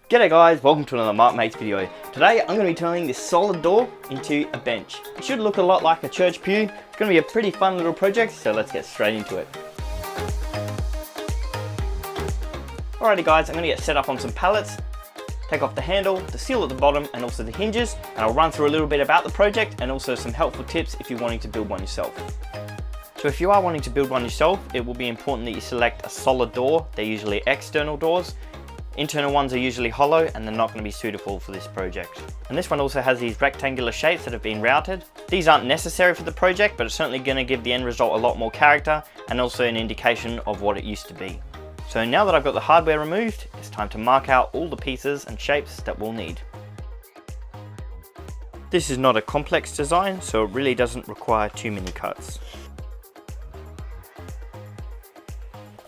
G'day guys, welcome to another Mark Mates video. Today I'm going to be turning this solid door into a bench. It should look a lot like a church pew. It's going to be a pretty fun little project, so let's get straight into it. Alrighty guys, I'm going to get set up on some pallets, take off the handle, the seal at the bottom and also the hinges, and I'll run through a little bit about the project and also some helpful tips if you're wanting to build one yourself. So if you are wanting to build one yourself, it will be important that you select a solid door. They're usually external doors. Internal ones are usually hollow and they're not going to be suitable for this project. And this one also has these rectangular shapes that have been routed. These aren't necessary for the project, but it's certainly going to give the end result a lot more character and also an indication of what it used to be. So now that I've got the hardware removed, it's time to mark out all the pieces and shapes that we'll need. This is not a complex design, so it really doesn't require too many cuts.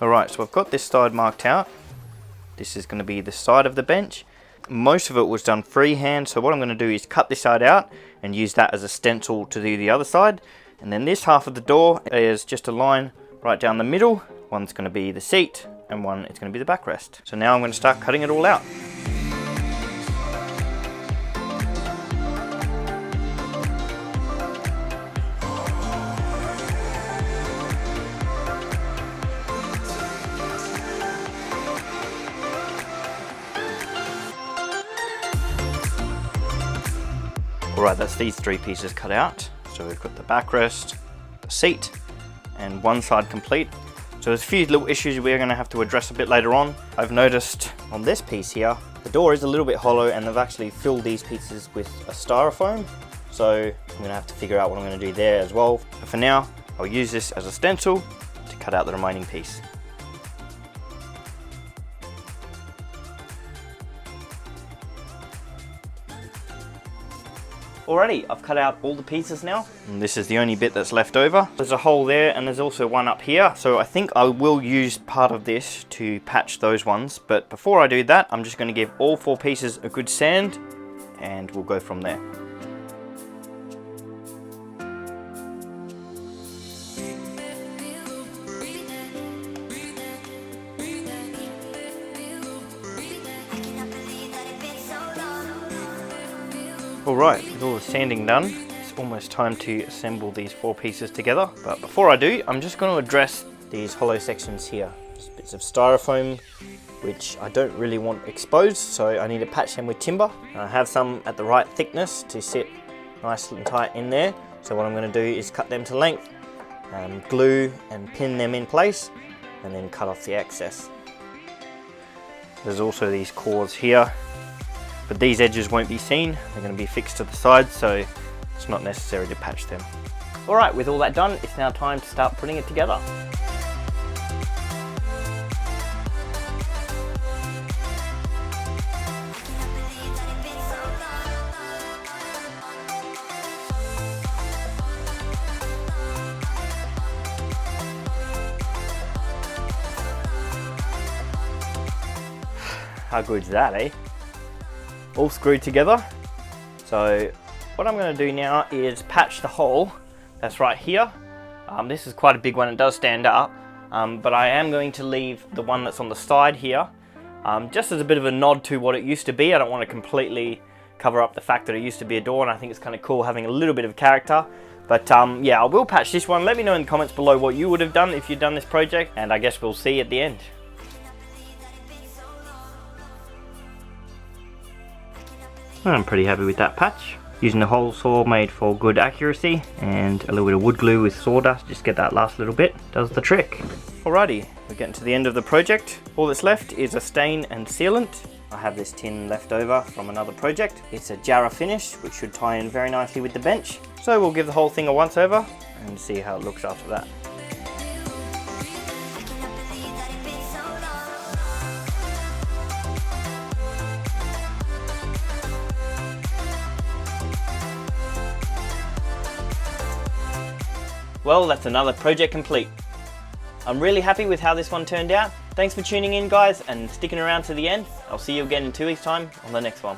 Alright, so I've got this side marked out. This is going to be the side of the bench. Most of it was done freehand, so what I'm going to do is cut this side out and use that as a stencil to do the other side. And then this half of the door is just a line right down the middle. One's going to be the seat and one is going to be the backrest. So now I'm going to start cutting it all out. Alright, that's these three pieces cut out. So we've got the backrest, the seat, and one side complete. So there's a few little issues we're going to have to address a bit later on. I've noticed on this piece here, the door is a little bit hollow and they've actually filled these pieces with a styrofoam. So I'm going to have to figure out what I'm going to do there as well. But for now, I'll use this as a stencil to cut out the remaining piece. Alrighty, I've cut out all the pieces now, and this is the only bit that's left over. There's a hole there and there's also one up here, so I think I will use part of this to patch those ones, but before I do that, I'm just going to give all four pieces a good sand and we'll go from there. Alright, with all the sanding done, it's almost time to assemble these four pieces together. But before I do, I'm just going to address these hollow sections here. Just bits of styrofoam, which I don't really want exposed, so I need to patch them with timber. I have some at the right thickness to sit nice and tight in there. So what I'm going to do is cut them to length, glue and pin them in place, and then cut off the excess. There's also these cores here. But these edges won't be seen, they're going to be fixed to the side, so it's not necessary to patch them. Alright, with all that done, it's now time to start putting it together. How good's that, eh? All screwed together. So what I'm going to do now is patch the hole that's right here. This is quite a big one, it does stand up, but I am going to leave the one that's on the side here just as a bit of a nod to what it used to be. I don't want to completely cover up the fact that it used to be a door, and I think it's kind of cool having a little bit of character. But yeah, I will patch this one. Let me know in the comments below what you would have done if you'd done this project, and I guess we'll see at the end. I'm pretty happy with that patch. Using the hole saw made for good accuracy, and a little bit of wood glue with sawdust, just get that last little bit, does the trick. Alrighty, we're getting to the end of the project. All that's left is a stain and sealant. I have this tin left over from another project. It's a Jarrah finish, which should tie in very nicely with the bench. So we'll give the whole thing a once over and see how it looks after that. Well, that's another project complete. I'm really happy with how this one turned out. Thanks for tuning in guys and sticking around to the end. I'll see you again in 2 weeks time on the next one.